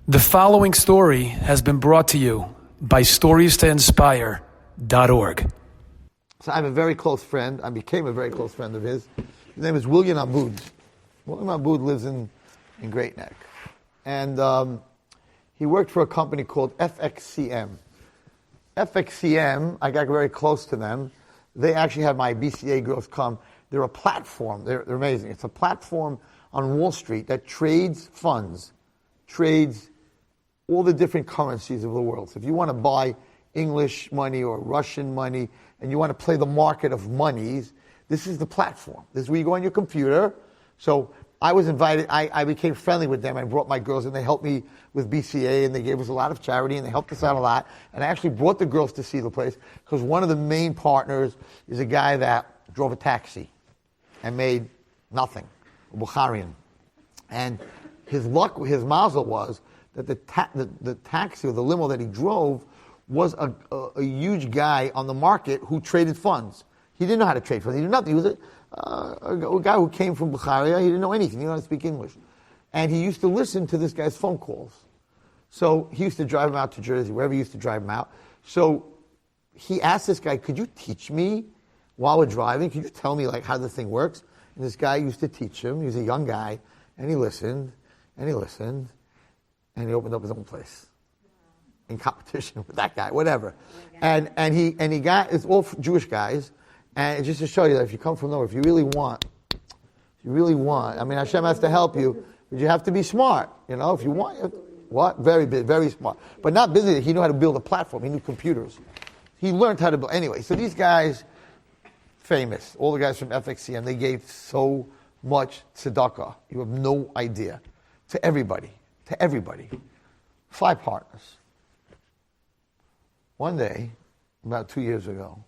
The following story has been brought to you by StoriesToInspire.org. So I have a very close friend. I became a very close friend of his. His name is William Aboud. William Aboud lives in Great Neck. And he worked for a company called FXCM. FXCM, I got very close to them. They actually had my BCA girls come. They're a platform. They're amazing. It's a platform on Wall Street that trades funds, trades all the different currencies of the world. So if you want to buy English money or Russian money, and you want to play the market of monies, this is the platform. This is where you go on your computer. So I was invited, I became friendly with them. I brought my girls and they helped me with BCA and they gave us a lot of charity and they helped us out a lot. And I actually brought the girls to see the place because one of the main partners is a guy that drove a taxi and made nothing, a Bukharian. And his luck, his mazel was that the taxi or the limo that he drove was a huge guy on the market who traded funds. He didn't know how to trade funds. He did nothing. He was a guy who came from Zecharia. He didn't know anything. He didn't know how to speak English. And he used to listen to this guy's phone calls. So he used to drive him out to Jersey, wherever he used to drive him out. So he asked this guy, could you teach me while we're driving? Could you tell me like how the thing works? And this guy used to teach him. He was a young guy. And he listened, and he listened, and he opened up his own place in competition with that guy, whatever. And he got, it's all Jewish guys. And just to show you that if you come from nowhere, if you really want, I mean, Hashem has to help you, but you have to be smart, you know, if you want. What? Very big, very smart. But not busy. He knew how to build a platform. He knew computers. He learned how to build. Anyway, so these guys, famous, all the guys from FXCM, they gave so much tzedakah. You have no idea. To everybody. 5 partners. One day, about 2 years ago,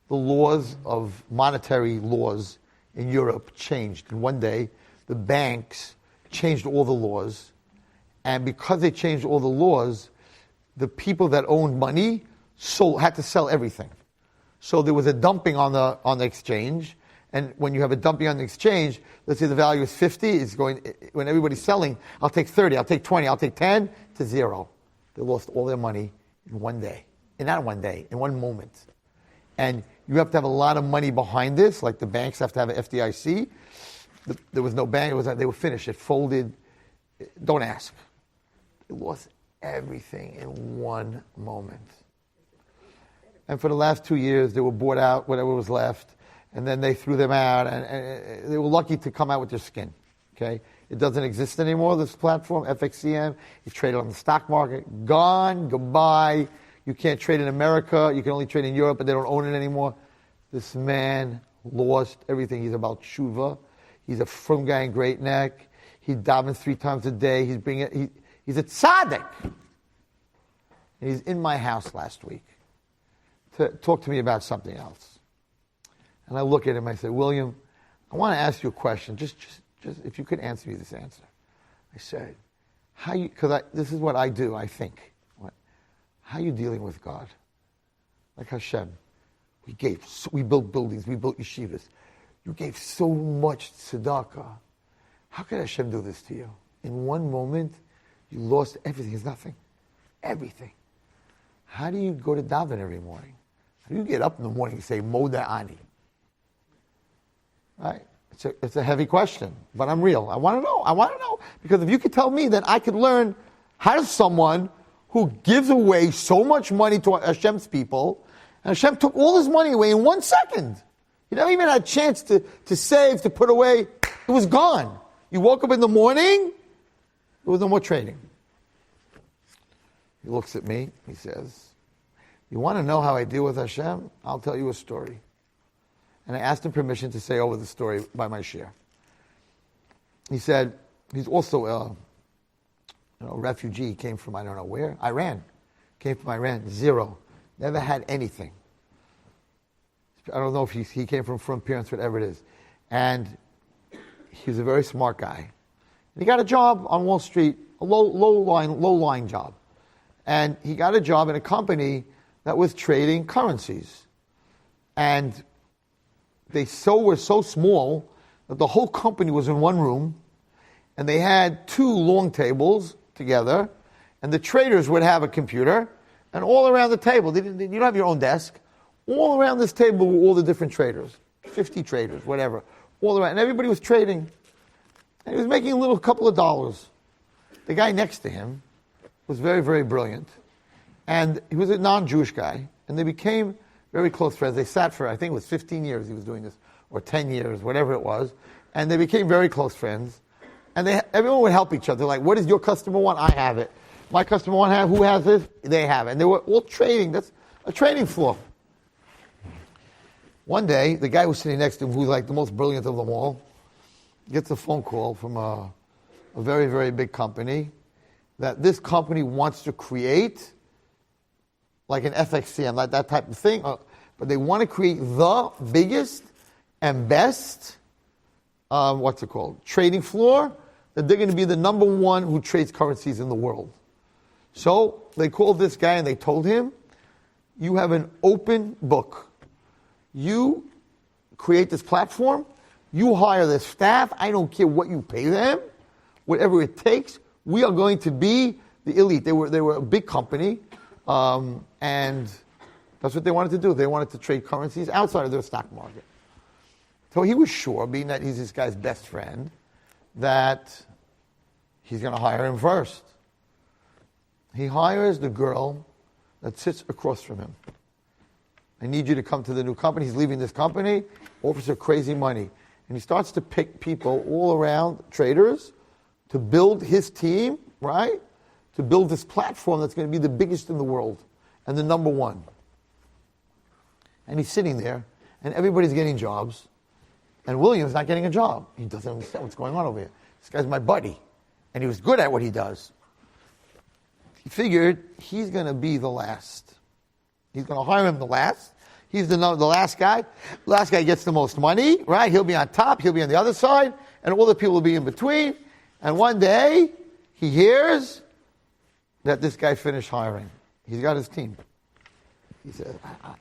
the laws of monetary laws in Europe changed. And one day, the banks changed all the laws. And because they changed all the laws, the people that owned money had to sell everything. So there was a dumping on the exchange. And when you have a dumping on the exchange, let's say the value is 50, it's going, when everybody's selling, I'll take 30, I'll take 20, I'll take 10, to 0. They lost all their money in one day. And not one day, in one moment. And you have to have a lot of money behind this, like the banks have to have an FDIC. There was no bank, they were finished, it folded. Don't ask. They lost everything in one moment. And for the last 2 years, they were bought out, whatever was left, and then they threw them out, and they were lucky to come out with their skin. Okay, it doesn't exist anymore, this platform, FXCM. It's traded on the stock market. Gone, goodbye. You can't trade in America. You can only trade in Europe, but they don't own it anymore. This man lost everything. He's about tshuva. He's a frum guy in Great Neck. He davens 3 times a day. He's a tzaddik. And he's in my house last week to talk to me about something else. And I look at him, I say, William, I want to ask you a question. Just if you could answer me this answer. I said, because this is what I do, I think. How are you dealing with God? Like Hashem. We built buildings, we built yeshivas. You gave so much tzedakah. How could Hashem do this to you? In one moment, you lost everything. It's nothing. Everything. How do you go to daven every morning? How do you get up in the morning and say, Moda Ani? Right? It's a heavy question, but I'm real. I want to know. Because if you could tell me, then I could learn how does someone who gives away so much money to Hashem's people, and Hashem took all his money away in 1 second. You never even had a chance to save, to put away. It was gone. You woke up in the morning, there was no more trading. He looks at me, he says, you want to know how I deal with Hashem? I'll tell you a story. And I asked him permission to say over the story by my share. He said, he's also a refugee. He came from, I don't know where, Iran. Came from Iran, 0. Never had anything. I don't know if he came from parents, whatever it is. And he was a very smart guy. And he got a job on Wall Street, a low-lying job. And he got a job in a company that was trading currencies. And they were so small that the whole company was in one room, and they had 2 long tables together, and the traders would have a computer, and all around the table, you don't have your own desk, all around this table were all the different traders, 50 traders, whatever, all around, and everybody was trading, and he was making a little couple of dollars. The guy next to him was very, very brilliant, and he was a non-Jewish guy, and they became very close friends. They sat for, I think it was 15 years he was doing this, or 10 years, whatever it was, and they became very close friends. And everyone would help each other. Like, what does your customer want? I have it. My customer want who has this? They have it. And they were all trading. That's a trading floor. One day, the guy was sitting next to him, who was like the most brilliant of them all, gets a phone call from a very, very big company that this company wants to create like an FXCM, like that type of thing. But they want to create the biggest and best trading floor, that they're going to be the number one who trades currencies in the world. So they called this guy and they told him, you have an open book. You create this platform, you hire the staff, I don't care what you pay them, whatever it takes, we are going to be the elite. They were a big company, and that's what they wanted to do. They wanted to trade currencies outside of their stock market. So he was sure, being that he's this guy's best friend, that he's going to hire him first. He hires the girl that sits across from him. I need you to come to the new company. He's leaving this company, offers her crazy money. And he starts to pick people all around, traders, to build his team, right? To build this platform that's going to be the biggest in the world and the number one. And he's sitting there, and everybody's getting jobs. And William's not getting a job. He doesn't understand what's going on over here. This guy's my buddy. And he was good at what he does. He figured he's going to be the last. He's going to hire him the last. He's the last guy. The last guy gets the most money, right? He'll be on top. He'll be on the other side. And all the people will be in between. And one day, he hears that this guy finished hiring. He's got his team. He said, I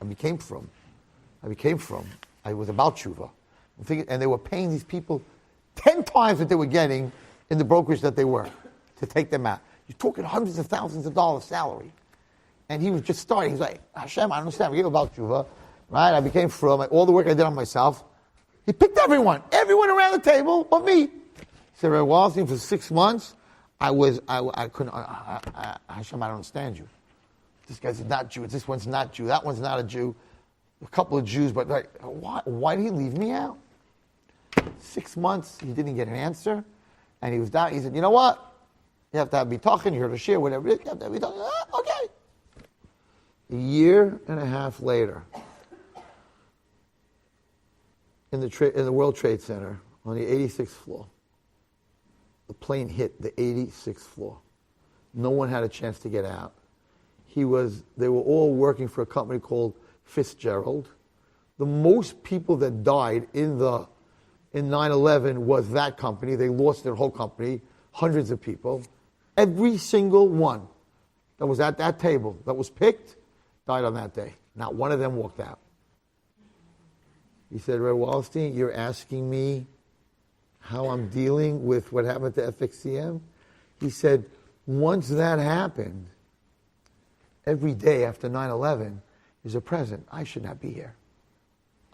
was about tshuva. And they were paying these people 10 times what they were getting in the brokerage that they were to take them out. You're talking hundreds of thousands of dollars salary. And he was just starting. He's like, Hashem, I don't understand. I gave about tshuva, right? I became from all the work I did on myself. He picked everyone around the table but me. He said, Rabbi Wallerstein, for 6 months, I couldn't, Hashem, I don't understand you. This guy's not Jew. This one's not Jew. That one's not a Jew. A couple of Jews, but like, why did he leave me out? 6 months, he didn't get an answer, and he was down. He said, you know what? You have to be talking, you heard a share, whatever it is, you have to be talking. Okay. A year and a half later, in the World Trade Center, on the 86th floor, the plane hit the 86th floor. No one had a chance to get out. They were all working for a company called Fitzgerald. The most people that died in 9/11 was that company. They lost their whole company, hundreds of people. Every single one that was at that table, that was picked, died on that day. Not one of them walked out. He said, Rabbi Wallerstein, you're asking me how I'm dealing with what happened to FXCM? He said, once that happened, every day after 9/11 is a present. I should not be here.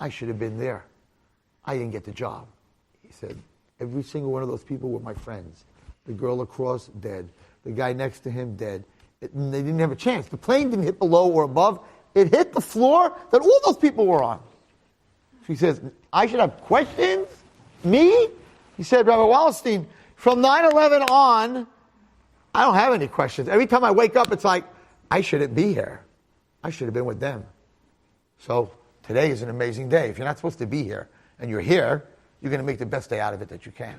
I should have been there. I didn't get the job. He said, every single one of those people were my friends. The girl across, dead. The guy next to him, dead. They didn't have a chance. The plane didn't hit below or above. It hit the floor that all those people were on. So he says, I should have questions? Me? He said, Rabbi Wallerstein, from 9/11 on, I don't have any questions. Every time I wake up, it's like, I shouldn't be here. I should have been with them. So today is an amazing day. If you're not supposed to be here and you're here, you're going to make the best day out of it that you can.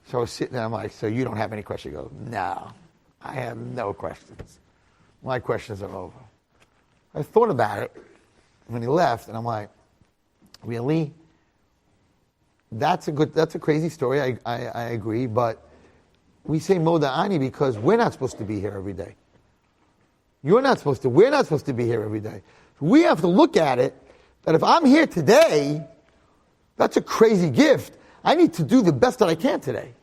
So I was sitting there, I'm like, so you don't have any questions? He goes, no, I have no questions. My questions are over. I thought about it when he left, and I'm like, really? That's a crazy story, I agree, but we say Moda'ani because we're not supposed to be here every day. We're not supposed to be here every day. We have to look at it that if I'm here today, that's a crazy gift. I need to do the best that I can today.